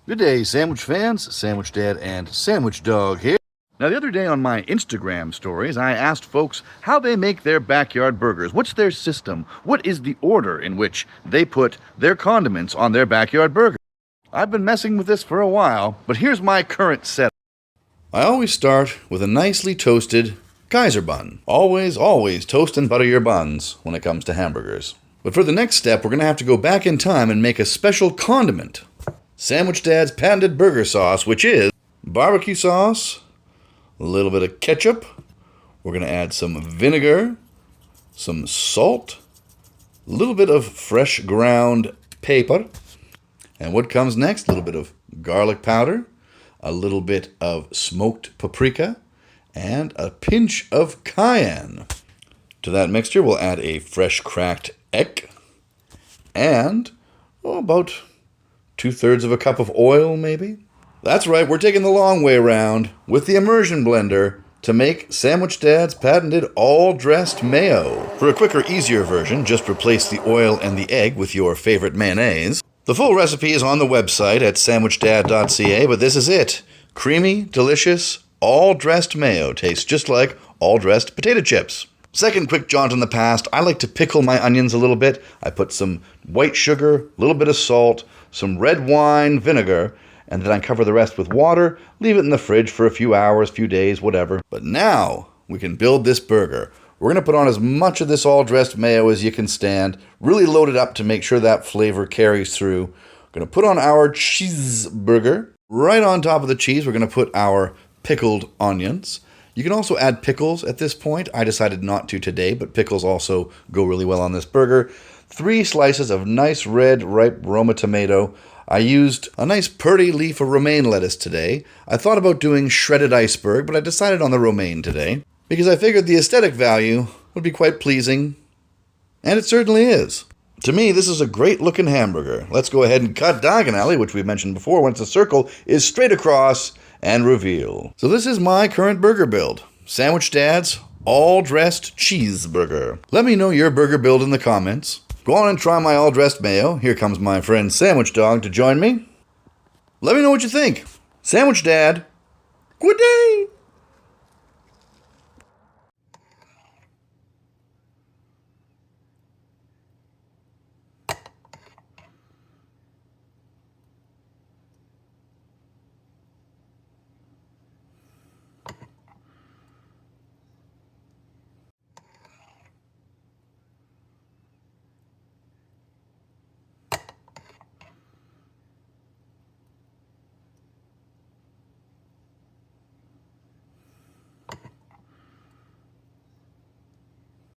Good day, sandwich fans. Sandwich Dad and Sandwich Dog here. Now, the other day on my Instagram stories, I asked folks how they make their backyard burgers. What's their system? What is the order in which they put their condiments on their backyard burger? I've been messing with this for a while, but here's my current setup. I always start with a nicely toasted Kaiser bun. Always toast and butter your buns when it comes to hamburgers. But for the next step, we're going to have to go back in time and make a special condiment. Sandwich Dad's patented burger sauce, which is barbecue sauce, a little bit of ketchup. We're going to add some vinegar, some salt, a little bit of fresh ground pepper. And what comes next? A little bit of garlic powder, a little bit of smoked paprika, and a pinch of cayenne. To that mixture, we'll add a fresh cracked egg and about 2/3 of a cup of oil, maybe. That's right, we're taking the long way around with the immersion blender to make Sandwich Dad's patented All Dressed Mayo. For a quicker, easier version, just replace the oil and the egg with your favorite mayonnaise. The full recipe is on the website at sandwichdad.ca, but this is it. Creamy, delicious, all-dressed mayo. Tastes just like all-dressed potato chips. Second quick jaunt in the past, I like to pickle my onions a little bit. I put some white sugar, a little bit of salt, some red wine vinegar, and then I cover the rest with water, leave it in the fridge for a few hours, few days, whatever. But now we can build this burger. We're going to put on as much of this all-dressed mayo as you can stand, really load it up to make sure that flavor carries through. We're going to put on our cheeseburger. Right on top of the cheese, we're going to put our pickled onions. You can also add pickles at this point. I decided not to today, but pickles also go really well on this burger. 3 slices of nice red, ripe Roma tomato. I used a nice purdy leaf of romaine lettuce today. I thought about doing shredded iceberg, but I decided on the romaine today because I figured the aesthetic value would be quite pleasing, and it certainly is. To me, this is a great looking hamburger. Let's go ahead and cut diagonally, which we mentioned before, once the circle is straight across, and reveal. So this is my current burger build. Sandwich Dad's all-dressed cheeseburger. Let me know your burger build in the comments. Go on and try my all-dressed mayo. Here comes my friend Sandwich Dog to join me. Let me know what you think. Sandwich Dad, good day!